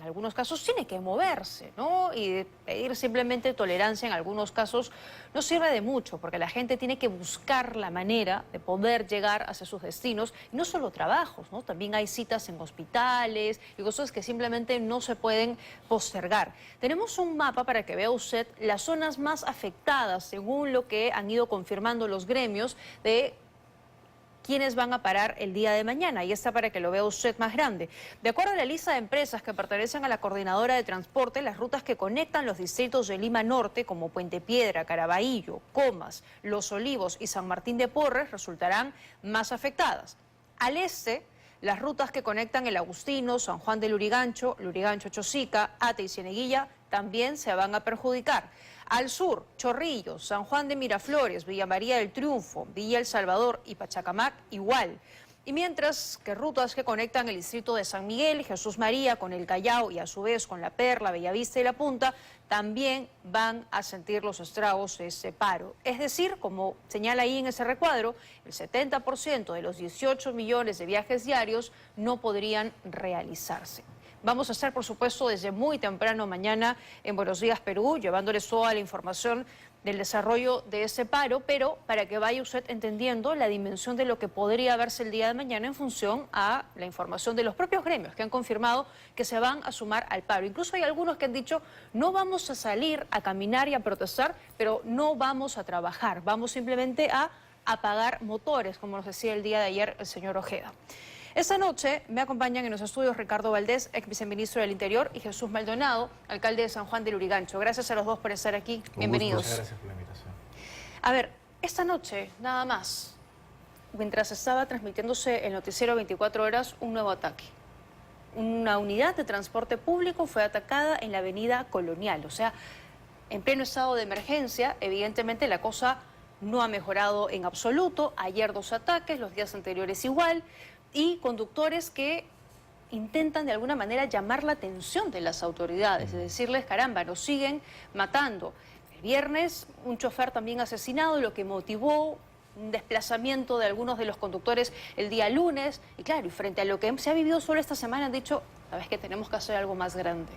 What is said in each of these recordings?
algunos casos tiene que moverse, ¿no? Y pedir simplemente tolerancia en algunos casos no sirve de mucho, porque la gente tiene que buscar la manera de poder llegar hacia sus destinos, y no solo trabajos, ¿no? También hay citas en hospitales y cosas que simplemente no se pueden postergar. Tenemos un mapa para que vea usted las zonas más afectadas, según lo que han ido confirmando los gremios, de quiénes van a parar el día de mañana. Ahí está para que lo vea usted más grande. De acuerdo a la lista de empresas que pertenecen a la Coordinadora de Transporte, las rutas que conectan los distritos de Lima Norte, como Puente Piedra, Caraballo, Comas, Los Olivos y San Martín de Porres, resultarán más afectadas. Al este, las rutas que conectan el Agustino, San Juan del Lurigancho, Chosica, Ate y Cieneguilla también se van a perjudicar. Al sur, Chorrillos, San Juan de Miraflores, Villa María del Triunfo, Villa El Salvador y Pachacamac igual. Y mientras que rutas que conectan el distrito de San Miguel, Jesús María con el Callao y a su vez con La Perla, Bellavista y La Punta, también van a sentir los estragos de ese paro. Es decir, como señala ahí en ese recuadro, el 70% de los 18 millones de viajes diarios no podrían realizarse. Vamos a estar, por supuesto, desde muy temprano mañana en Buenos Días, Perú, llevándoles toda la información del desarrollo de ese paro, pero para que vaya usted entendiendo la dimensión de lo que podría verse el día de mañana en función a la información de los propios gremios que han confirmado que se van a sumar al paro. Incluso hay algunos que han dicho, no vamos a salir a caminar y a protestar, pero no vamos a trabajar, vamos simplemente a apagar motores, como nos decía el día de ayer el señor Ojeda. Esta noche me acompañan en los estudios Ricardo Valdés, ex viceministro del Interior, y Jesús Maldonado, alcalde de San Juan del Lurigancho. Gracias a los dos por estar aquí. Bienvenidos. Muchas gracias por la invitación. A ver, esta noche, nada más, mientras estaba transmitiéndose el noticiero 24 horas, un nuevo ataque. Una unidad de transporte público fue atacada en la avenida Colonial. O sea, en pleno estado de emergencia, evidentemente la cosa no ha mejorado en absoluto. Ayer 2 ataques, los días anteriores igual. Y conductores que intentan de alguna manera llamar la atención de las autoridades, es decirles, caramba, nos siguen matando. El viernes un chofer también asesinado, lo que motivó un desplazamiento de algunos de los conductores el día lunes. Y claro, y frente a lo que se ha vivido solo esta semana han dicho, sabes que tenemos que hacer algo más grande.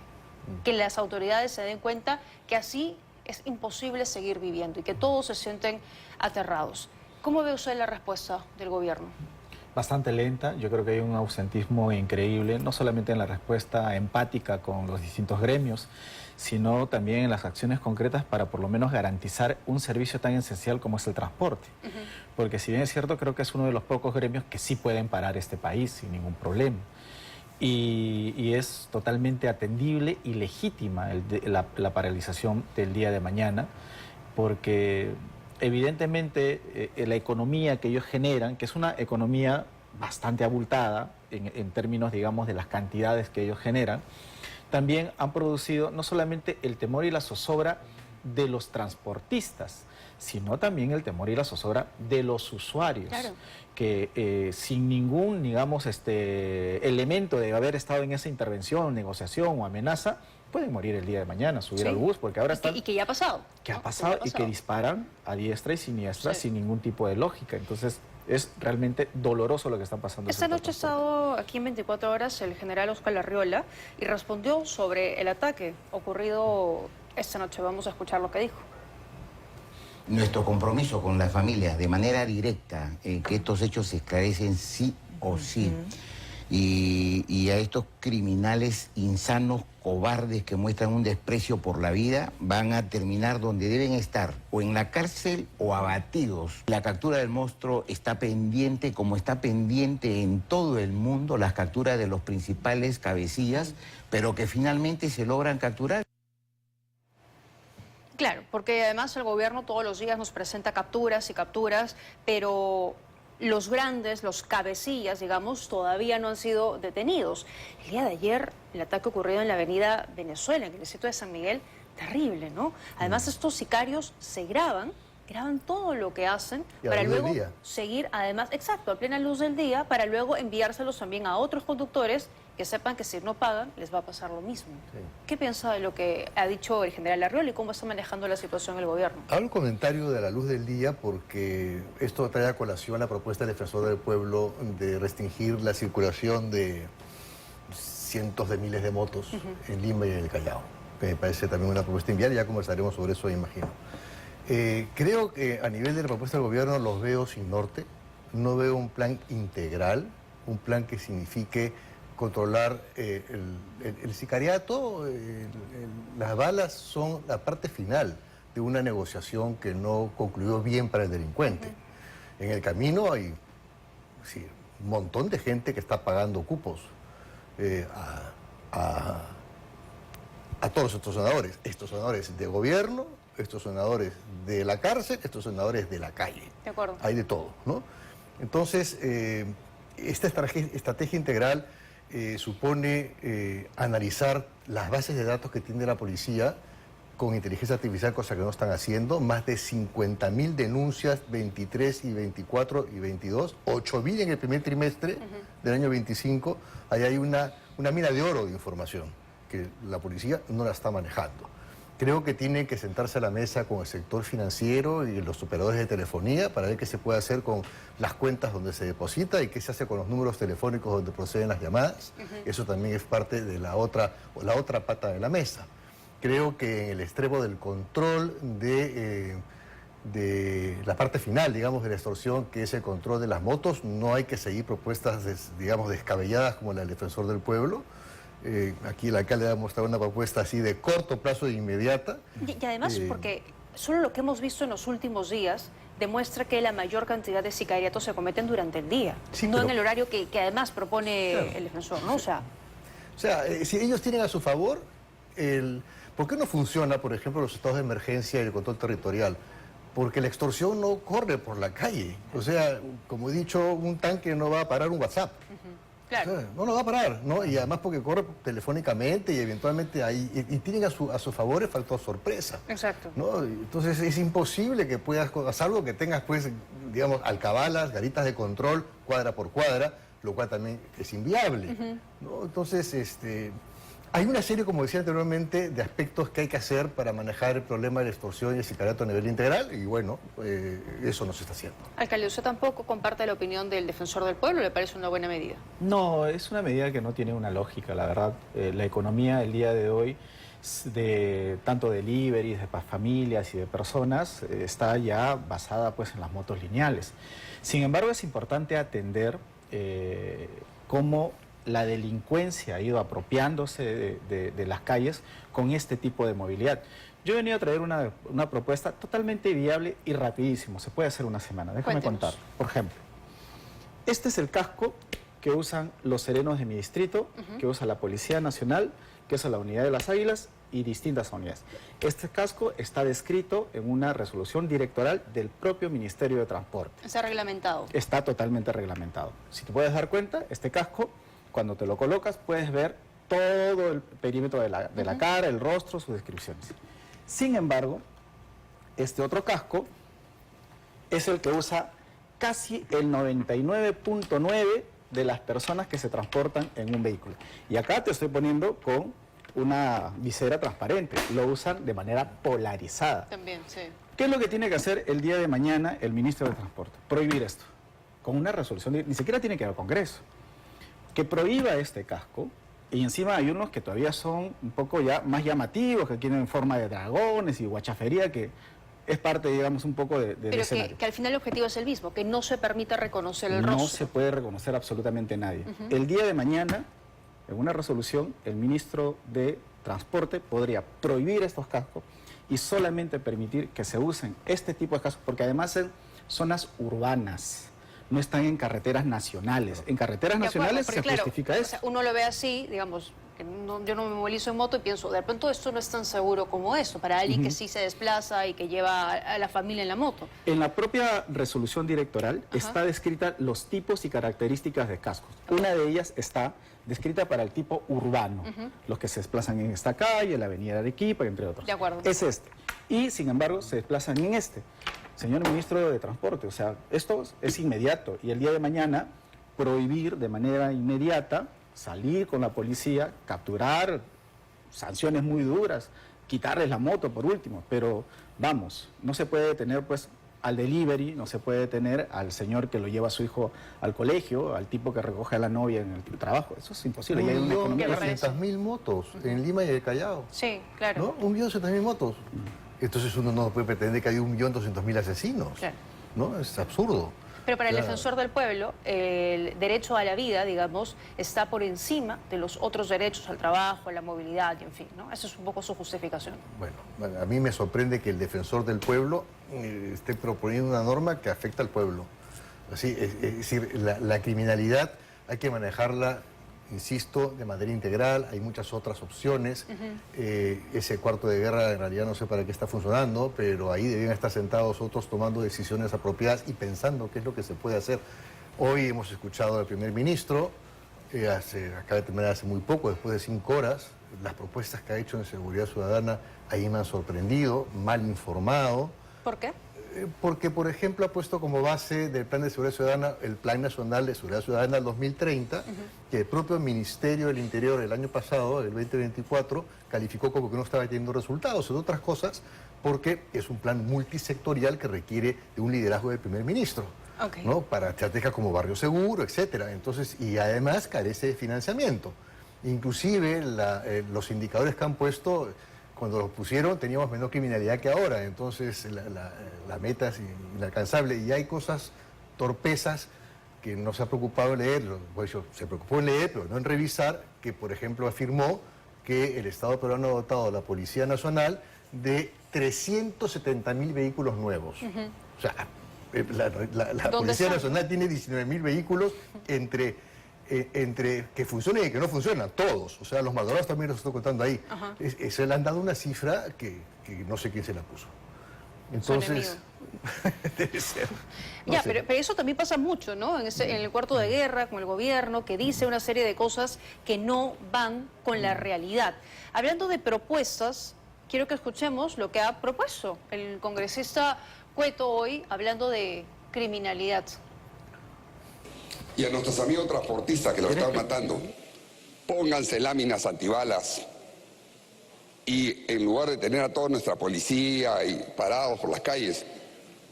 Que las autoridades se den cuenta que así es imposible seguir viviendo y que todos se sienten aterrados. ¿Cómo ve usted la respuesta del gobierno? Bastante lenta, yo creo que hay un ausentismo increíble, no solamente en la respuesta empática con los distintos gremios, sino también en las acciones concretas para por lo menos garantizar un servicio tan esencial como es el transporte. Porque si bien es cierto, creo que es uno de los pocos gremios que sí pueden parar este país sin ningún problema. Y es totalmente atendible y legítima la paralización del día de mañana, porque evidentemente la economía que ellos generan, que es una economía bastante abultada en términos, digamos, de las cantidades que ellos generan, también han producido no solamente el temor y la zozobra de los transportistas, sino también el temor y la zozobra de los usuarios, claro, que sin ningún, digamos, elemento de haber estado en esa intervención, negociación o amenaza, pueden morir el día de mañana, subir al bus, porque ahora están... Y que ya ha pasado. Que ha pasado y que disparan a diestra y siniestra sin ningún tipo de lógica. Entonces, es realmente doloroso lo que está pasando. Esta noche ha estado aquí en 24 horas el general Óscar Larriola y respondió sobre el ataque ocurrido esta noche. Vamos a escuchar lo que dijo. Nuestro compromiso con las familias de manera directa, que estos hechos se esclarecen sí o sí. Y a estos criminales insanos, cobardes, que muestran un desprecio por la vida, van a terminar donde deben estar, o en la cárcel o abatidos. La captura del monstruo está pendiente, como está pendiente en todo el mundo, las capturas de los principales cabecillas, pero que finalmente se logran capturar. Claro, porque además el gobierno todos los días nos presenta capturas y capturas, pero los grandes, los cabecillas, digamos, todavía no han sido detenidos. El día de ayer, el ataque ocurrido en la avenida Venezuela, en el distrito de San Miguel, terrible, ¿no? Además, estos sicarios se graban todo lo que hacen para luego seguir, además, exacto, a plena luz del día, para luego enviárselos también a otros conductores que sepan que si no pagan, les va a pasar lo mismo. Sí. ¿Qué piensa de lo que ha dicho el general Larriola y cómo está manejando la situación el gobierno? Hago un comentario de la luz del día porque esto trae a colación la propuesta del defensor del pueblo de restringir la circulación de cientos de miles de motos en Lima y en el Callao, que me parece también una propuesta inviable. Ya conversaremos sobre eso, imagino. Creo que a nivel de la propuesta del gobierno los veo sin norte. No veo un plan integral, un plan que signifique controlar el sicariato. Las balas son la parte final de una negociación que no concluyó bien para el delincuente. En el camino hay un montón de gente que está pagando cupos a todos estos senadores de gobierno, estos senadores de la cárcel, estos senadores de la calle. De acuerdo. Hay de todo, ¿no? Entonces, esta estrategia integral supone analizar las bases de datos que tiene la policía con inteligencia artificial, cosa que no están haciendo. Más de 50.000 denuncias, 23 y 24 y 22, 8.000 en el primer trimestre del año 25. Ahí hay una mina de oro de información que la policía no la está manejando. Creo que tienen que sentarse a la mesa con el sector financiero y los operadores de telefonía para ver qué se puede hacer con las cuentas donde se deposita y qué se hace con los números telefónicos donde proceden las llamadas. Eso también es parte de la otra pata de la mesa. Creo que en el extremo del control de la parte final, digamos, de la extorsión, que es el control de las motos, no hay que seguir propuestas, digamos, descabelladas como la del Defensor del Pueblo. Aquí el alcalde ha mostrado una propuesta así de corto plazo e inmediata. Y además porque solo lo que hemos visto en los últimos días demuestra que la mayor cantidad de sicariatos se cometen durante el día, Sí, no pero, en el horario que además propone claro, el defensor, ¿no? O sea, si ellos tienen a su favor, ¿por qué no funciona, por ejemplo, los estados de emergencia y el control territorial? Porque la extorsión no corre por la calle. O sea, como he dicho, un tanque no va a parar un WhatsApp. claro. O sea, no lo va a parar, ¿no? Y además porque corre telefónicamente y eventualmente y tienen a su favor el factor sorpresa. Exacto. ¿No? Entonces es imposible que puedas, salvo que tengas, pues, digamos, alcabalas, garitas de control, cuadra por cuadra, lo cual también es inviable, ¿no? Entonces, hay una serie, como decía anteriormente, de aspectos que hay que hacer para manejar el problema de la extorsión y el sicariato a nivel integral, y bueno, eso no se está haciendo. Alcalde, ¿usted tampoco comparte la opinión del defensor del pueblo? ¿Le parece una buena medida? No, es una medida que no tiene una lógica, la verdad. La economía el día de hoy, tanto de deliveries, de familias y de personas, está ya basada pues en las motos lineales. Sin embargo, es importante atender cómo la delincuencia ha ido apropiándose de las calles con este tipo de movilidad. Yo he venido a traer una propuesta totalmente viable y rapidísimo. Se puede hacer una semana. Déjame contar. Por ejemplo, este es el casco que usan los serenos de mi distrito, que usa la Policía Nacional, que usa la Unidad de las Águilas y distintas unidades. Este casco está descrito en una resolución directoral del propio Ministerio de Transporte. Está reglamentado. Está totalmente reglamentado. Si te puedes dar cuenta, este casco, cuando te lo colocas, puedes ver todo el perímetro de la cara, el rostro, sus descripciones. Sin embargo, este otro casco es el que usa casi el 99.9% de las personas que se transportan en un vehículo. Y acá te estoy poniendo con una visera transparente. Lo usan de manera polarizada. También, sí. ¿Qué es lo que tiene que hacer el día de mañana el ministro de Transporte? Prohibir esto. Con una resolución, ni siquiera tiene que ir al Congreso. Que prohíba este casco, y encima hay unos que todavía son un poco ya más llamativos, que tienen forma de dragones y guachafería, que es parte, digamos, un poco del escenario. Que al final el objetivo es el mismo, que no se permita reconocer el rostro. No se puede reconocer absolutamente nadie. El día de mañana, en una resolución, el ministro de Transporte podría prohibir estos cascos y solamente permitir que se usen este tipo de cascos, porque además en zonas urbanas, no están en carreteras nacionales. En carreteras nacionales se justifica eso. O sea, uno lo ve así, digamos, que yo no me movilizo en moto y pienso, de pronto esto no es tan seguro como eso, para alguien que sí se desplaza y que lleva a la familia en la moto. En la propia resolución directoral está descrita los tipos y características de cascos. Una de ellas está descrita para el tipo urbano, los que se desplazan en esta calle, la avenida Arequipa, entre otros. De acuerdo. Es este. Y, sin embargo, se desplazan en este. Señor ministro de Transporte, o sea, esto es inmediato y el día de mañana prohibir de manera inmediata salir con la policía, capturar, sanciones muy duras, quitarles la moto por último, pero vamos, no se puede tener pues al delivery, no se puede detener al señor que lo lleva a su hijo al colegio, al tipo que recoge a la novia en el trabajo. Eso es imposible. Y hay una economía. 1.200.000 motos en Lima y el Callao. Sí, claro. ¿No? 1.200.000 motos. Entonces uno no puede pretender que hay 1.200.000 asesinos. Claro. ¿No? Es absurdo. Pero para el Ya. defensor del pueblo, el derecho a la vida, digamos, está por encima de los otros derechos al trabajo, a la movilidad, y en fin, ¿no? Esa es un poco su justificación. Bueno, a mí me sorprende que el defensor del pueblo esté proponiendo una norma que afecta al pueblo. Así, es decir, la criminalidad hay que manejarla, insisto, de manera integral, hay muchas otras opciones. Ese cuarto de guerra en realidad no sé para qué está funcionando, pero ahí deben estar sentados otros tomando decisiones apropiadas y pensando qué es lo que se puede hacer. Hoy hemos escuchado al primer ministro, acaba de terminar hace muy poco, después de 5 horas, las propuestas que ha hecho en Seguridad Ciudadana ahí me han sorprendido, mal informado. ¿Por qué? Porque, por ejemplo, ha puesto como base del Plan de Seguridad Ciudadana el Plan Nacional de Seguridad Ciudadana 2030, que el propio Ministerio del Interior el año pasado, el 2024, calificó como que no estaba teniendo resultados, entre otras cosas, porque es un plan multisectorial que requiere de un liderazgo del primer ministro, ¿no? Para estrategias como Barrio Seguro, etcétera. Entonces, y además carece de financiamiento. Inclusive los indicadores que han puesto, cuando los pusieron teníamos menor criminalidad que ahora, entonces la meta es inalcanzable y hay cosas, torpezas que no se ha preocupado en leer, pues se preocupó en leer, pero no en revisar, que por ejemplo afirmó que el Estado peruano ha dotado a la Policía Nacional de 370.000 vehículos nuevos. O sea, la Policía Nacional tiene 19.000 vehículos entre que funcionan y que no funcionan, todos. O sea, los Maldonados también los estoy contando ahí. Se le han dado una cifra que no sé quién se la puso. Entonces, debe ser. No Ya, sé. pero eso también pasa mucho, ¿no? En el cuarto de guerra, con el gobierno, que dice una serie de cosas que no van con la realidad. Hablando de propuestas, quiero que escuchemos lo que ha propuesto el congresista Cueto hoy, hablando de criminalidad. Y a nuestros amigos transportistas que lo están matando, pónganse láminas antibalas y en lugar de tener a toda nuestra policía y parados por las calles,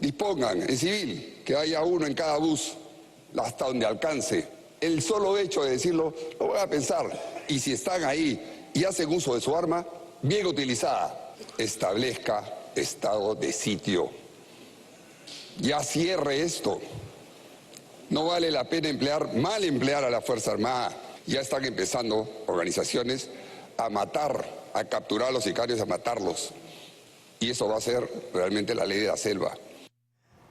dispongan en civil que haya uno en cada bus hasta donde alcance. El solo hecho de decirlo lo voy a pensar, y si están ahí y hacen uso de su arma bien utilizada, establezca estado de sitio. Ya cierre esto. No vale la pena mal emplear a la Fuerza Armada. Ya están empezando organizaciones a matar, a capturar a los sicarios, a matarlos. Y eso va a ser realmente la ley de la selva.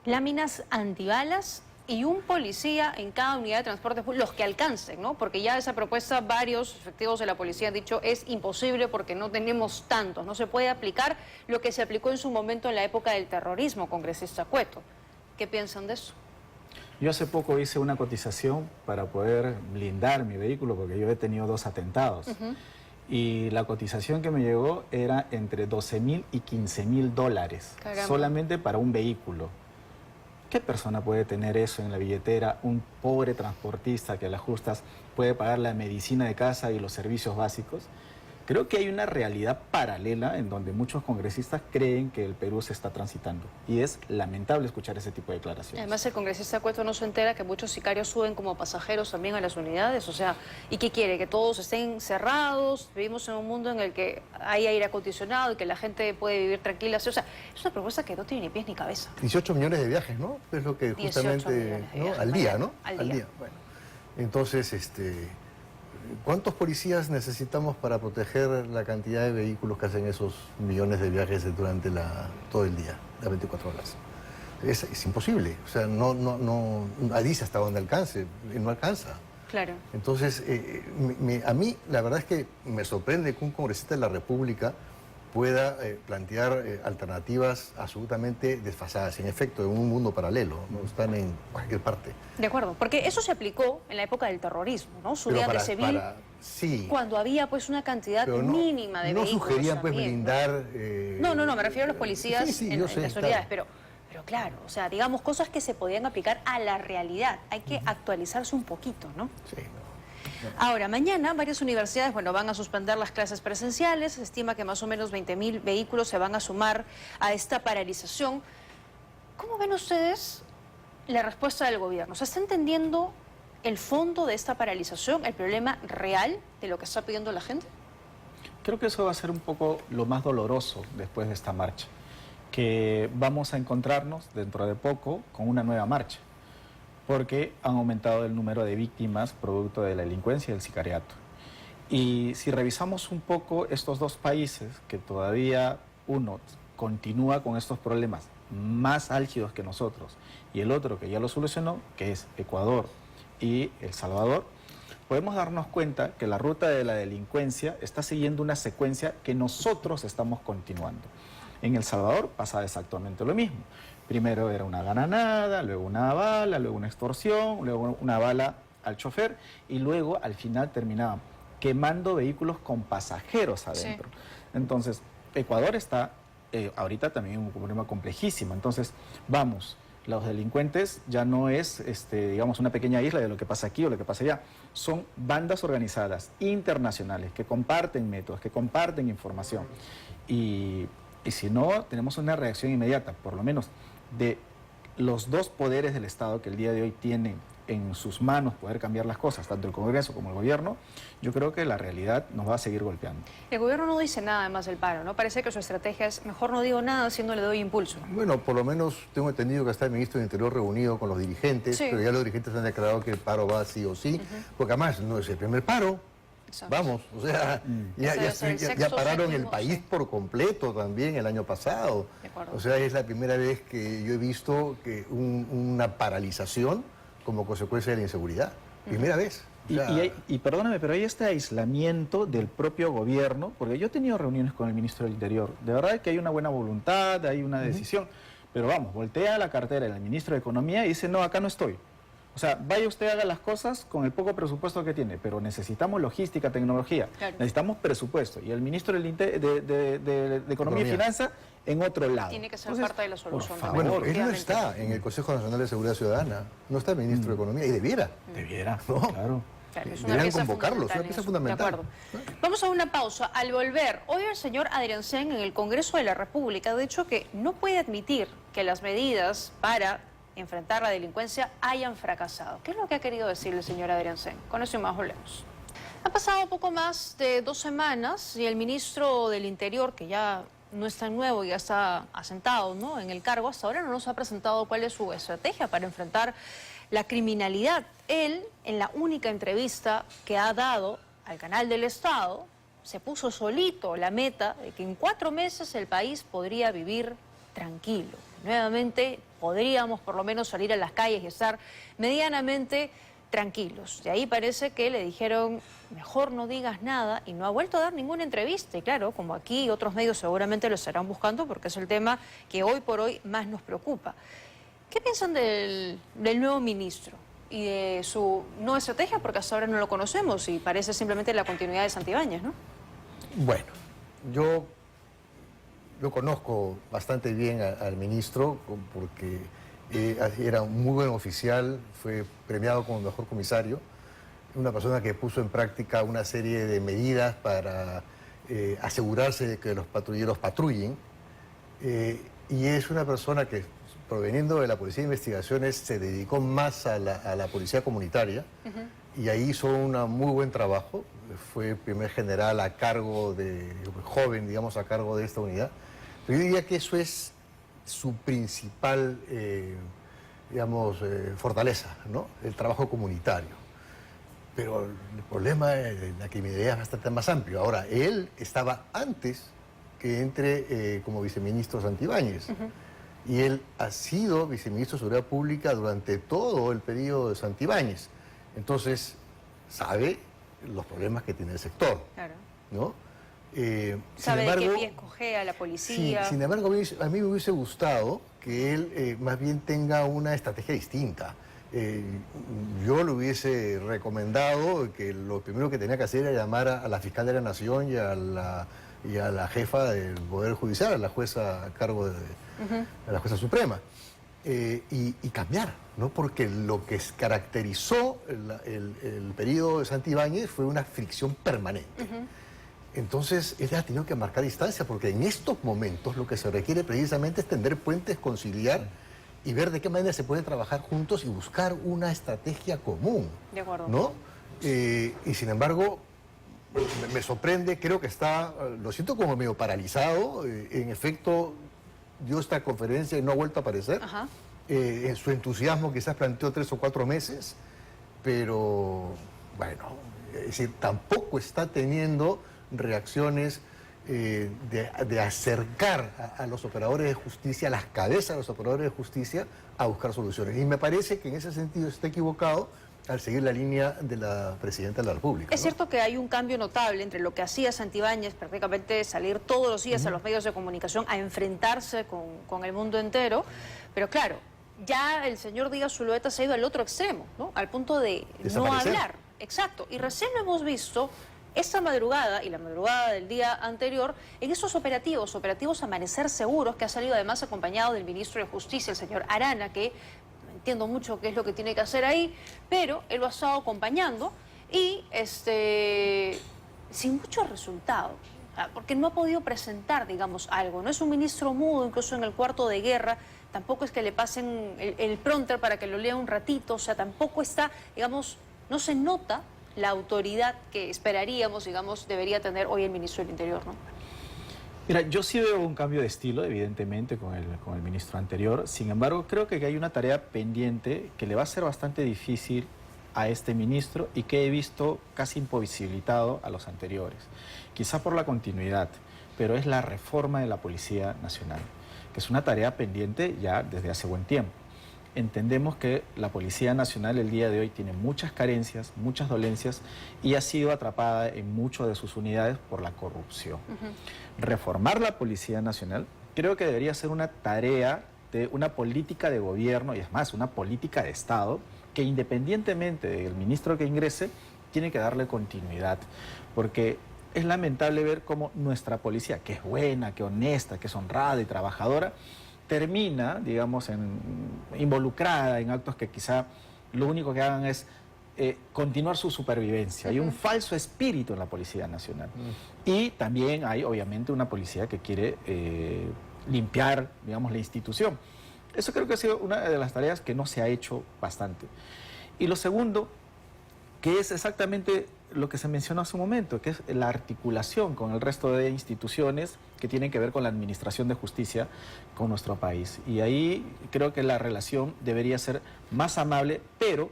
Láminas antibalas y un policía en cada unidad de transporte público, los que alcancen, ¿no? Porque ya esa propuesta, varios efectivos de la policía han dicho, es imposible porque no tenemos tantos, no se puede aplicar lo que se aplicó en su momento en la época del terrorismo, congresista Cueto. ¿Qué piensan de eso? Yo hace poco hice una cotización para poder blindar mi vehículo porque yo he tenido 2 atentados. Y la cotización que me llegó era entre $12.000 y $15.000 solamente para un vehículo. ¿Qué persona puede tener eso en la billetera? Un pobre transportista que a las justas puede pagar la medicina de casa y los servicios básicos. Creo que hay una realidad paralela en donde muchos congresistas creen que el Perú se está transitando. Y es lamentable escuchar ese tipo de declaraciones. Además, el congresista Cueto no se entera que muchos sicarios suben como pasajeros también a las unidades. O sea, ¿y qué quiere? ¿Que todos estén cerrados? Vivimos en un mundo en el que hay aire acondicionado y que la gente puede vivir tranquila. O sea, es una propuesta que no tiene ni pies ni cabeza. 18 millones de viajes, ¿no? Es lo que 18 justamente, millones de ¿no? viajes, Al día, ¿no? al día. Bueno, entonces, ¿cuántos policías necesitamos para proteger la cantidad de vehículos que hacen esos millones de viajes durante todo el día, las 24 horas? Es imposible. O sea, ahí dice hasta donde alcance, y no alcanza. Claro. Entonces, a mí la verdad es que me sorprende que un congresista de la República pueda plantear alternativas absolutamente desfasadas, en efecto, en un mundo paralelo, no están en cualquier parte. De acuerdo, porque eso se aplicó en la época del terrorismo, ¿no? Subían de civil sí, cuando había pues una cantidad pero mínima de vehículos. No sugerían pues también, blindar... No, me refiero a los policías sí, en yo sé, las unidades, claro. pero claro, o sea, digamos, cosas que se podían aplicar a la realidad. Hay que actualizarse un poquito, ¿no? Sí, no. Ahora, mañana varias universidades van a suspender las clases presenciales. Se estima que más o menos 20.000 vehículos se van a sumar a esta paralización. ¿Cómo ven ustedes la respuesta del gobierno? ¿Se está entendiendo el fondo de esta paralización, el problema real de lo que está pidiendo la gente? Creo que eso va a ser un poco lo más doloroso después de esta marcha, que vamos a encontrarnos dentro de poco con una nueva marcha, porque han aumentado el número de víctimas producto de la delincuencia y del sicariato. Y si revisamos un poco estos dos países, que todavía uno continúa con estos problemas más álgidos que nosotros, y el otro que ya lo solucionó, que es Ecuador y El Salvador, podemos darnos cuenta que la ruta de la delincuencia está siguiendo una secuencia que nosotros estamos continuando. En El Salvador pasa exactamente lo mismo. Primero era una gananada, luego una bala, luego una extorsión, luego una bala al chofer y luego al final terminaban quemando vehículos con pasajeros adentro. Sí. Entonces, Ecuador está ahorita también en un problema complejísimo. Entonces, vamos, los delincuentes ya no es, digamos, una pequeña isla de lo que pasa aquí o lo que pasa allá. Son bandas organizadas, internacionales, que comparten métodos, que comparten información. Y si no, tenemos una reacción inmediata, por lo menos, de los dos poderes del Estado que el día de hoy tienen en sus manos poder cambiar las cosas, tanto el Congreso como el Gobierno, yo creo que la realidad nos va a seguir golpeando. El Gobierno no dice nada además del paro, ¿no? Parece que su estrategia es mejor no digo nada, si no le doy impulso. Bueno, por lo menos tengo entendido que está el ministro del Interior reunido con los dirigentes, sí, pero ya los dirigentes han declarado que el paro va sí o sí, porque además no es el primer paro. Exacto. Vamos, o sea, ya pararon el país, sí, por completo también el año pasado. O sea, es la primera vez que yo he visto que una paralización como consecuencia de la inseguridad. Primera vez. O sea... y perdóname, pero hay este aislamiento del propio gobierno, porque yo he tenido reuniones con el ministro del Interior. De verdad que hay una buena voluntad, hay una decisión, pero vamos, voltea la cartera del ministro de Economía y dice, no, acá no estoy. O sea, vaya usted, haga las cosas con el poco presupuesto que tiene, pero necesitamos logística, tecnología, claro, necesitamos presupuesto. Y el ministro de Economía y Finanzas en otro lado. Tiene que ser parte de la solución. Bueno, él no está en el Consejo Nacional de Seguridad Ciudadana, no está el ministro de Economía, y debiera. Debiera, ¿no? Claro. Claro, es deberían convocarlo, es una pieza fundamental. De acuerdo. Vamos a una pausa. Al volver, hoy el señor Adriancén en el Congreso de la República ha dicho que no puede admitir que las medidas para enfrentar la delincuencia hayan fracasado. ¿Qué es lo que ha querido decir el señor Adriancén? Con eso y más volvemos. Ha pasado poco más de 2 semanas y el ministro del Interior, que ya no es tan nuevo, ya está asentado, ¿no?, en el cargo, hasta ahora no nos ha presentado cuál es su estrategia para enfrentar la criminalidad. Él, en la única entrevista que ha dado al canal del Estado, se puso solito la meta de que en 4 meses el país podría vivir tranquilo. Nuevamente podríamos por lo menos salir a las calles y estar medianamente tranquilos. De ahí parece que le dijeron, mejor no digas nada, y no ha vuelto a dar ninguna entrevista. Y claro, como aquí otros medios seguramente lo estarán buscando porque es el tema que hoy por hoy más nos preocupa. ¿Qué piensan del nuevo ministro y de su nueva estrategia? Porque hasta ahora no lo conocemos y parece simplemente la continuidad de Santibáñez, ¿no? Bueno, yo conozco bastante bien al ministro porque era un muy buen oficial, fue premiado como mejor comisario, una persona que puso en práctica una serie de medidas para asegurarse de que los patrulleros patrullen, y es una persona que, proveniendo de la Policía de Investigaciones, se dedicó más a la policía comunitaria, y ahí hizo un muy buen trabajo. Fue primer general a cargo joven, digamos, a cargo de esta unidad. Pero yo diría que eso es su principal, fortaleza, ¿no?, el trabajo comunitario. Pero el problema de la criminalidad es bastante más amplio. Ahora, él estaba antes que entre como viceministro Santibáñez. Y él ha sido viceministro de Seguridad Pública durante todo el periodo de Santibáñez. Entonces, sabe los problemas que tiene el sector, claro, ¿no? ¿Sabe de qué pie cogea la policía? Sí, sin embargo, a mí me hubiese gustado que él más bien tenga una estrategia distinta. Yo le hubiese recomendado que lo primero que tenía que hacer era llamar a la fiscal de la Nación y a la jefa del Poder Judicial, a la jueza a cargo de la jueza suprema, y cambiar, ¿no? Porque lo que caracterizó el periodo de Santibáñez fue una fricción permanente. Entonces, él ha tenido que marcar distancia, porque en estos momentos lo que se requiere precisamente es tender puentes, conciliar y ver de qué manera se puede trabajar juntos y buscar una estrategia común. De acuerdo. ¿No? Y sin embargo, me sorprende, creo que está, lo siento como medio paralizado, en efecto dio esta conferencia y no ha vuelto a aparecer. Ajá. En su entusiasmo quizás planteó 3 o 4 meses, pero bueno, es decir, tampoco está teniendo reacciones de acercar a los operadores de justicia, a las cabezas de los operadores de justicia, a buscar soluciones. Y me parece que en ese sentido está equivocado al seguir la línea de la Presidenta de la República. Es cierto que hay un cambio notable entre lo que hacía Santibáñez, prácticamente salir todos los días a los medios de comunicación a enfrentarse con el mundo entero, pero claro, ya el señor Díaz Zulueta se ha ido al otro extremo, ¿no? Al punto de no hablar. Exacto, y recién lo hemos visto esta madrugada y la madrugada del día anterior en esos operativos Amanecer Seguros, que ha salido además acompañado del ministro de Justicia, el señor Arana, que no entiendo mucho qué es lo que tiene que hacer ahí, pero él lo ha estado acompañando y sin mucho resultado, porque no ha podido presentar, digamos, algo. No es un ministro mudo, incluso en el cuarto de guerra, tampoco es que le pasen el prompter para que lo lea un ratito, o sea, tampoco está, digamos, no se nota la autoridad que esperaríamos, digamos, debería tener hoy el ministro del Interior, ¿no? Mira, yo sí veo un cambio de estilo, evidentemente, con el ministro anterior. Sin embargo, creo que hay una tarea pendiente que le va a ser bastante difícil a este ministro y que he visto casi imposibilitado a los anteriores. Quizá por la continuidad, pero es la reforma de la Policía Nacional, que es una tarea pendiente ya desde hace buen tiempo. Entendemos que la Policía Nacional el día de hoy tiene muchas carencias, muchas dolencias y ha sido atrapada en muchas de sus unidades por la corrupción. Reformar la Policía Nacional creo que debería ser una tarea de una política de gobierno y es más, una política de Estado que independientemente del ministro que ingrese, tiene que darle continuidad, porque es lamentable ver cómo nuestra policía, que es buena, que es honesta, que es honrada y trabajadora, termina, digamos, involucrada en actos que quizá lo único que hagan es continuar su supervivencia. Hay un falso espíritu en la Policía Nacional. Y también hay, obviamente, una policía que quiere limpiar, digamos, la institución. Eso creo que ha sido una de las tareas que no se ha hecho bastante. Y lo segundo, que es exactamente lo que se mencionó hace un momento, que es la articulación con el resto de instituciones que tienen que ver con la administración de justicia con nuestro país. Y ahí creo que la relación debería ser más amable, pero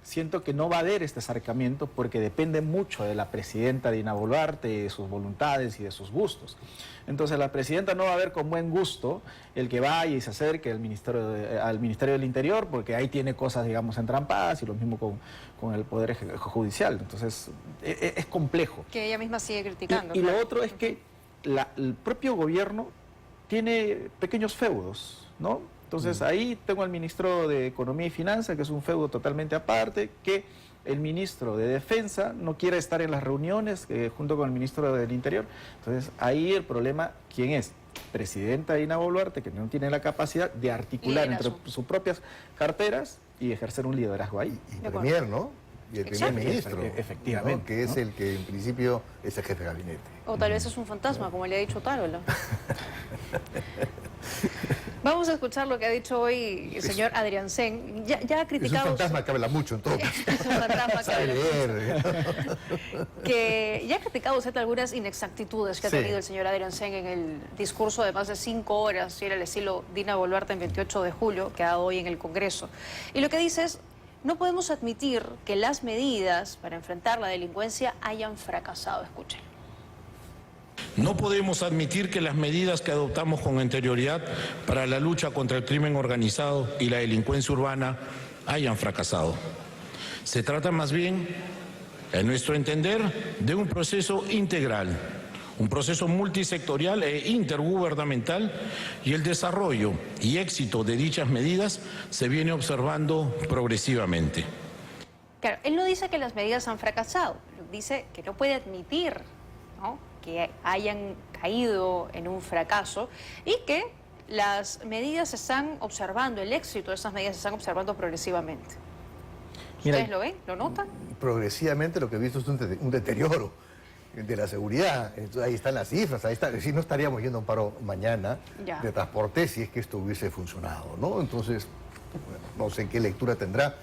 siento que no va a haber este acercamiento porque depende mucho de la presidenta Dina Boluarte, de sus voluntades y de sus gustos. Entonces la presidenta no va a ver con buen gusto el que vaya y se acerque al Ministerio del Interior, porque ahí tiene cosas, digamos, entrampadas, y lo mismo con el Poder Judicial. Entonces es complejo. Que ella misma sigue criticando. Y lo otro es que el propio gobierno tiene pequeños feudos, ¿no? Entonces ahí tengo al ministro de Economía y Finanzas, que es un feudo totalmente aparte, que el ministro de Defensa no quiere estar en las reuniones junto con el ministro del Interior. Entonces ahí el problema, ¿quién es? Presidenta Dina Boluarte, que no tiene la capacidad de articular entre sus propias carteras y ejercer un liderazgo ahí. Y Premier, ¿no? Y el primer ministro, efectivamente, ¿no? Que es el que en principio es el jefe de gabinete. O tal vez es un fantasma, como le ha dicho Tarola. Vamos a escuchar lo que ha dicho hoy el señor Adrián Sen. Ya ha criticado... Es un fantasma que habla mucho en todo caso. Es un fantasma que habla mucho. Que ya ha criticado usted algunas inexactitudes que ha tenido el señor Adrián Sen en el discurso de más de 5 horas, y era el estilo Dina Boluarte en 28 de julio, que ha dado hoy en el Congreso. Y lo que dice es: no podemos admitir que las medidas para enfrentar la delincuencia hayan fracasado. Escuchen. No podemos admitir que las medidas que adoptamos con anterioridad para la lucha contra el crimen organizado y la delincuencia urbana hayan fracasado. Se trata más bien, en nuestro entender, de un proceso integral, un proceso multisectorial e intergubernamental, y el desarrollo y éxito de dichas medidas se viene observando progresivamente. Claro, él no dice que las medidas han fracasado, dice que no puede admitir, ¿no?, que hayan caído en un fracaso, y que las medidas se están observando, el éxito de esas medidas se están observando progresivamente. ¿Ustedes lo ven? ¿Lo notan? Progresivamente lo que he visto es un deterioro de la seguridad. Entonces, ahí están las cifras, ahí está. Si no estaríamos yendo a un paro mañana Ya. de transporte si es que esto hubiese funcionado, ¿no? Entonces, bueno, no sé qué lectura tendrá.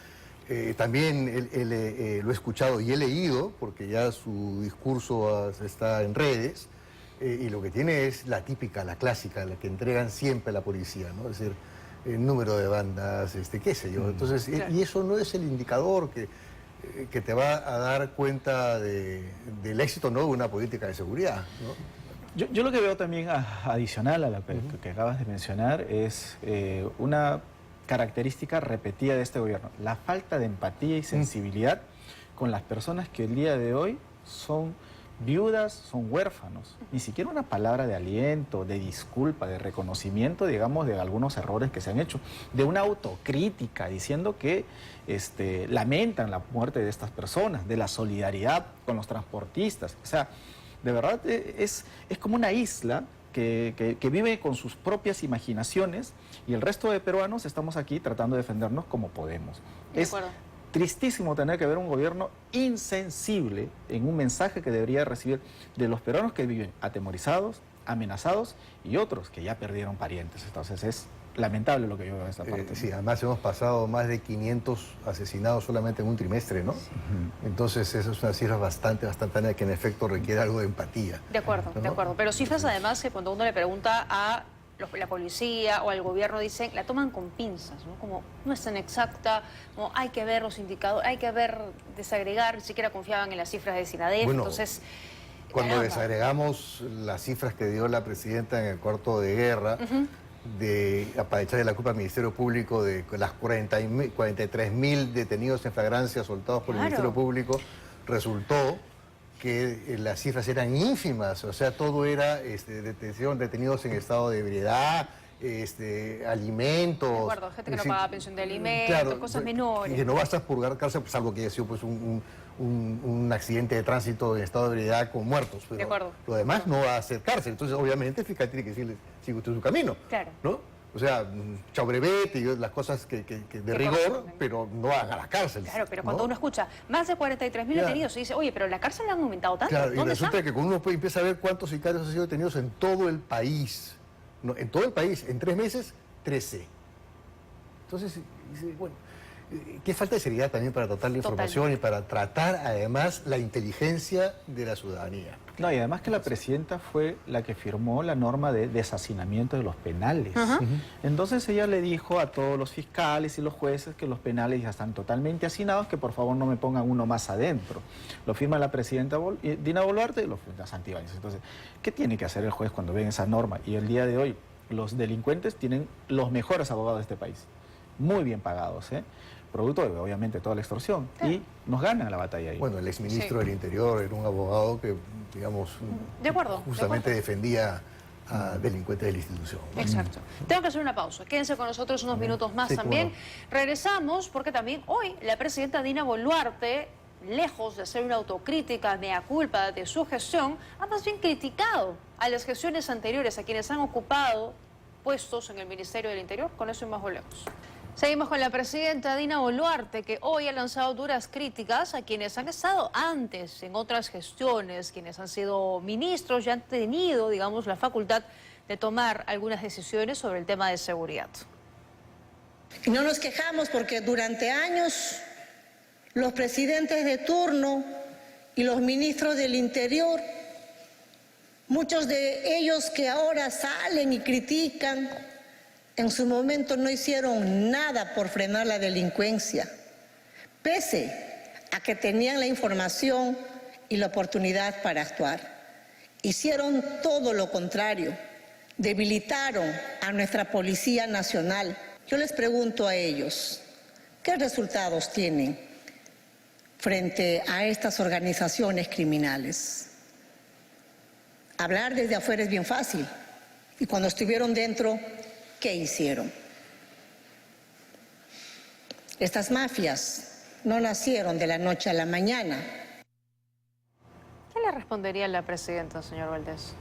También lo he escuchado y he leído, porque ya su discurso está en redes, y lo que tiene es la típica, la clásica, la que entregan siempre a la policía, ¿no? Es decir, el número de bandas, qué sé yo. Entonces, Claro. y eso no es el indicador que te va a dar cuenta del éxito, ¿no?, de una política de seguridad, ¿no? Yo lo que veo también adicional a lo que acabas de mencionar es una característica repetida de este gobierno, la falta de empatía y sensibilidad con las personas que el día de hoy son viudas, son huérfanos. Ni siquiera una palabra de aliento, de disculpa, de reconocimiento, digamos, de algunos errores que se han hecho, de una autocrítica, diciendo que lamentan la muerte de estas personas, de la solidaridad con los transportistas. O sea, de verdad es como una isla que vive con sus propias imaginaciones, y el resto de peruanos estamos aquí tratando de defendernos como podemos. De acuerdo. Tristísimo tener que ver un gobierno insensible en un mensaje que debería recibir de los peruanos que viven atemorizados, amenazados, y otros que ya perdieron parientes. Entonces es lamentable lo que yo veo en esta parte. Sí, además hemos pasado más de 500 asesinados solamente en un trimestre, ¿no? Entonces eso es una cifra bastante alta que en efecto requiere algo de empatía. De acuerdo, ¿no? de acuerdo. Pero cifras además que cuando uno le pregunta a la policía o al gobierno, dicen, la toman con pinzas, ¿no? Como no es tan exacta, como hay que ver los indicadores, hay que ver, desagregar, ni siquiera confiaban en las cifras de SINADEF, Bueno, entonces... Cuando caramba. desagregamos las cifras que dio la presidenta en el cuarto de guerra, para echarle la culpa al Ministerio Público de las 43.000 detenidos en flagrancia soltados por el Claro. Ministerio Público, resultó que las cifras eran ínfimas, o sea, todo era detenidos en estado de ebriedad, alimentos... De acuerdo, gente que no es decir, pagaba pensión de alimentos, cosas menores. Y que no basta purgar cárcel, salvo que haya sido pues, un accidente de tránsito en estado de ebriedad con muertos. Pero De acuerdo. lo demás no va a ser cárcel. Entonces, obviamente, el fiscal tiene que decirle, sigue usted su camino. Claro. ¿No? O sea, chau brevete y las cosas que de rigor, corresponden. pero no a la cárcel. Claro, pero cuando ¿no? uno escucha más de 43.000 Ya. detenidos, y dice, oye, pero la cárcel la han aumentado tanto, Claro, y ¿dónde resulta está? que cuando uno empieza a ver cuántos sicarios han sido detenidos en todo el país, ¿no? En todo el país, en 3 meses, 13. Entonces, dice, bueno, qué falta de seriedad también para tratar la información y para tratar además la inteligencia de la ciudadanía. No, y además que la presidenta fue la que firmó la norma de deshacinamiento de los penales. Entonces ella le dijo a todos los fiscales y los jueces que los penales ya están totalmente hacinados, que por favor no me pongan uno más adentro. Lo firma la presidenta Dina Boluarte y lo firma Santibáñez. Entonces, ¿qué tiene que hacer el juez cuando ven esa norma? Y el día de hoy los delincuentes tienen los mejores abogados de este país, muy bien pagados, producto de, obviamente, toda la extorsión, y nos ganan la batalla ahí. Bueno, el exministro Sí. del Interior era un abogado que, digamos, De acuerdo, de justamente acuerdo. defendía a delincuentes de la institución, ¿no? Exacto. Tengo que hacer una pausa. Quédense con nosotros unos minutos más Sí, cómo también. no. Regresamos porque también hoy la presidenta Dina Boluarte, lejos de hacer una autocrítica, mea culpa de su gestión, ha más bien criticado a las gestiones anteriores, a quienes han ocupado puestos en el Ministerio del Interior. Con eso y más volvemos. Seguimos con la presidenta Dina Boluarte, que hoy ha lanzado duras críticas a quienes han estado antes en otras gestiones, quienes han sido ministros y han tenido, digamos, la facultad de tomar algunas decisiones sobre el tema de seguridad. Y no nos quejamos porque durante años los presidentes de turno y los ministros del Interior, muchos de ellos que ahora salen y critican, en su momento no hicieron nada por frenar la delincuencia, pese a que tenían la información y la oportunidad para actuar. Hicieron todo lo contrario, debilitaron a nuestra Policía Nacional. Yo les pregunto a ellos, ¿qué resultados tienen frente a estas organizaciones criminales? Hablar desde afuera es bien fácil, y cuando estuvieron dentro, ¿qué hicieron? Estas mafias no nacieron de la noche a la mañana. ¿Qué le respondería la presidenta, señor Valdés?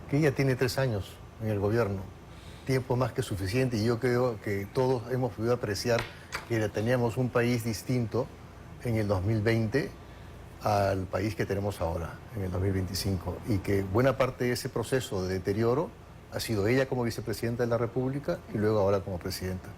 Que ella tiene 3 años en el gobierno, tiempo más que suficiente, y yo creo que todos hemos podido apreciar que teníamos un país distinto en el 2020 al país que tenemos ahora, en el 2025, y que buena parte de ese proceso de deterioro ha sido ella como vicepresidenta de la República y luego ahora como presidenta.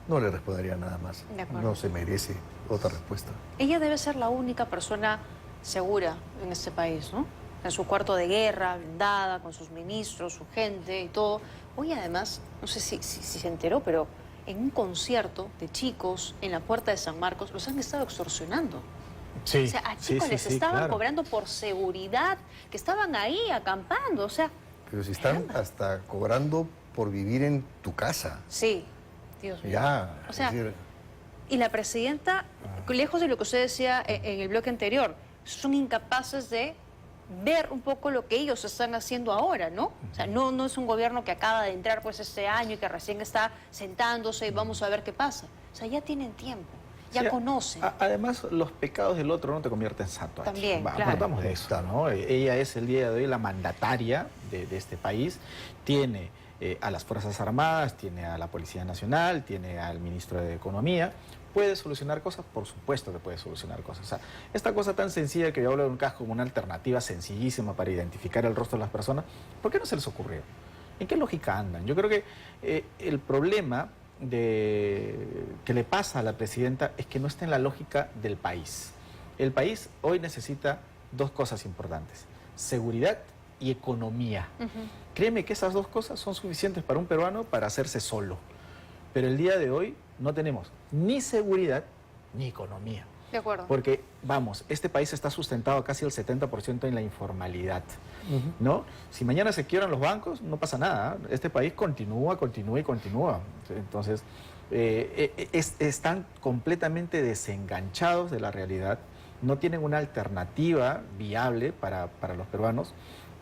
No le respondería nada más. No se merece otra respuesta. Ella debe ser la única persona segura en este país, ¿no? En su cuarto de guerra, blindada, con sus ministros, su gente y todo. Hoy además, no sé si se enteró, pero en un concierto de chicos en la Puerta de San Marcos los han estado extorsionando. Sí, O sea, a chicos les estaban cobrando por seguridad, que estaban ahí acampando, o sea... Pero si están hasta cobrando por vivir en tu casa. Sí, Dios mío. Ya, O sea, es decir, y la presidenta, lejos de lo que usted decía en el bloque anterior, son incapaces de ver un poco lo que ellos están haciendo ahora, ¿no? O sea, no es un gobierno que acaba de entrar pues este año y que recién está sentándose y vamos a ver qué pasa. O sea, ya tienen tiempo, ya conocen. Además, los pecados del otro no te convierten en santo. También, claro. Partamos de eso, ¿no? Ella es el día de hoy la mandataria de este país, tiene a las Fuerzas Armadas, tiene a la Policía Nacional, tiene al Ministro de Economía. ¿Puede solucionar cosas? Por supuesto que puede solucionar cosas. O sea, esta cosa tan sencilla que yo hablo de un caso como una alternativa sencillísima para identificar el rostro de las personas, ¿por qué no se les ocurrió? ¿En qué lógica andan? Yo creo que el problema que le pasa a la presidenta es que no está en la lógica del país. El país hoy necesita dos cosas importantes: seguridad y economía. Créeme que esas dos cosas son suficientes para un peruano para hacerse solo. Pero el día de hoy no tenemos ni seguridad ni economía. De acuerdo. Porque, vamos, este país está sustentado casi el 70% en la informalidad, ¿no? Si mañana se quiebran los bancos, no pasa nada. Este país continúa y continúa. Entonces, están completamente desenganchados de la realidad, no tienen una alternativa viable para los peruanos,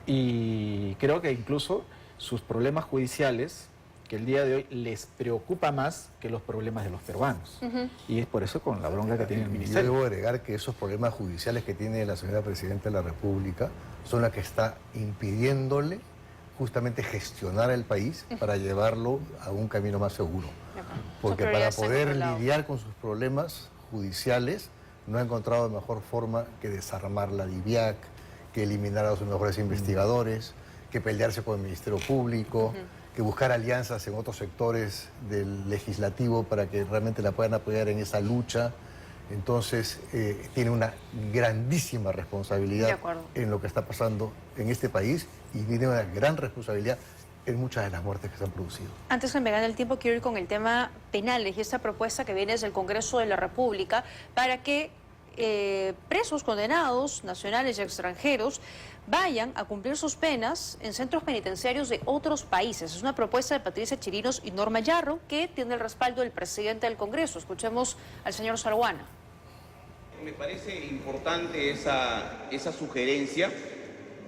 y creo que incluso sus problemas judiciales, que el día de hoy les preocupa más que los problemas de los peruanos. Y es por eso con la bronca que tiene el ministerio. Yo debo agregar que esos problemas judiciales que tiene la señora Presidenta de la República son las que está impidiéndole justamente gestionar el país para llevarlo a un camino más seguro. Porque para poder lidiar con sus problemas judiciales no ha encontrado mejor forma que desarmar la DIVIAC, que eliminar a sus mejores investigadores, que pelearse con el Ministerio Público, que buscar alianzas en otros sectores del legislativo para que realmente la puedan apoyar en esa lucha. Entonces, tiene una grandísima responsabilidad en lo que está pasando en este país y tiene una gran responsabilidad en muchas de las muertes que se han producido. Antes de me gane el tiempo, quiero ir con el tema penales y esta propuesta que viene desde el Congreso de la República para que presos condenados, nacionales y extranjeros, vayan a cumplir sus penas en centros penitenciarios de otros países. Es una propuesta de Patricia Chirinos y Norma Yarro que tiene el respaldo del presidente del Congreso. Escuchemos al señor Salguana. Me parece importante esa sugerencia.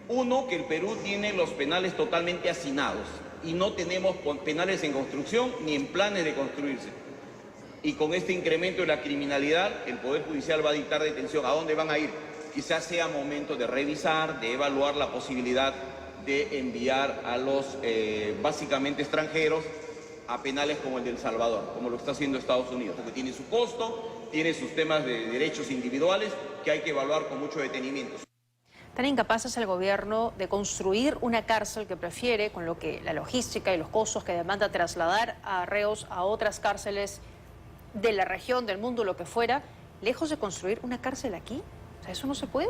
Uno, que el Perú tiene los penales totalmente hacinados y no tenemos penales en construcción ni en planes de construirse. Y con este incremento de la criminalidad, el Poder Judicial va a dictar detención. ¿A dónde van a ir? Quizás sea momento de revisar, de evaluar la posibilidad de enviar a los básicamente extranjeros a penales como el de El Salvador, como lo está haciendo Estados Unidos, porque tiene su costo, tiene sus temas de derechos individuales que hay que evaluar con mucho detenimiento. Tan incapaz es el gobierno de construir una cárcel que prefiere, con lo que la logística y los costos que demanda trasladar a reos a otras cárceles de la región, del mundo, lo que fuera, lejos de construir una cárcel aquí. O sea, ¿eso no se puede?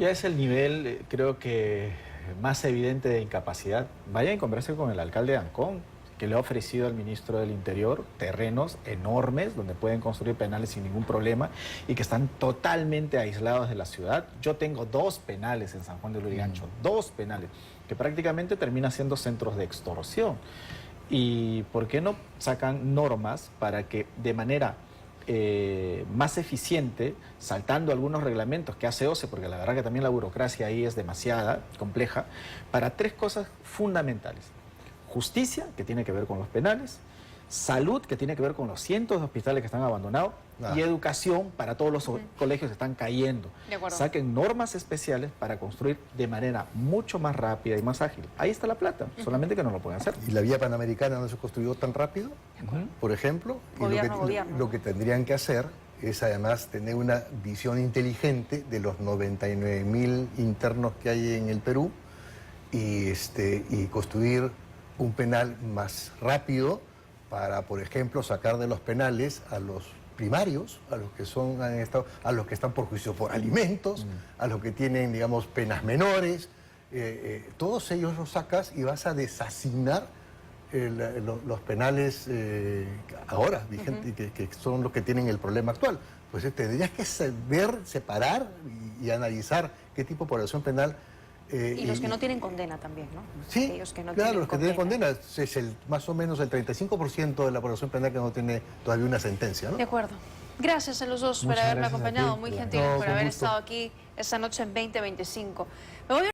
Ya es el nivel, creo que, más evidente de incapacidad. Vayan a conversar con el alcalde de Ancón, que le ha ofrecido al ministro del Interior terrenos enormes donde pueden construir penales sin ningún problema y que están totalmente aislados de la ciudad. Yo tengo 2 penales en San Juan de Lurigancho, 2 penales, que prácticamente terminan siendo centros de extorsión. ¿Y por qué no sacan normas para que de manera más eficiente, saltando algunos reglamentos que hace OCE, porque la verdad que también la burocracia ahí es demasiada, compleja, para 3 cosas fundamentales: justicia, que tiene que ver con los penales; salud, que tiene que ver con los cientos de hospitales que están abandonados; y educación, para todos los colegios que están cayendo. Saquen normas especiales para construir de manera mucho más rápida y más ágil. Ahí está la plata, solamente que no lo pueden hacer. ¿Y la vía panamericana no se construyó tan rápido? Por ejemplo, y lo que tendrían que hacer es además tener una visión inteligente de los 99.000 internos que hay en el Perú y construir un penal más rápido para, por ejemplo, sacar de los penales a los primarios, a los que están por juicio por alimentos, a los que tienen, digamos, penas menores. Todos ellos los sacas y vas a desasignar los penales ahora vigentes, que son los que tienen el problema actual. Pues tendrías que saber separar y analizar qué tipo de población penal. Y los que no tienen condena también, ¿no? Sí, aquellos que no claro, tienen los que tienen condena es más o menos el 35% de la población penal que no tiene todavía una sentencia, ¿no? De acuerdo. Gracias a los dos por Muchas haberme gracias a ti. acompañado. Muy gentil No, por con haber gusto. estado aquí esta noche en 2025. Me voy a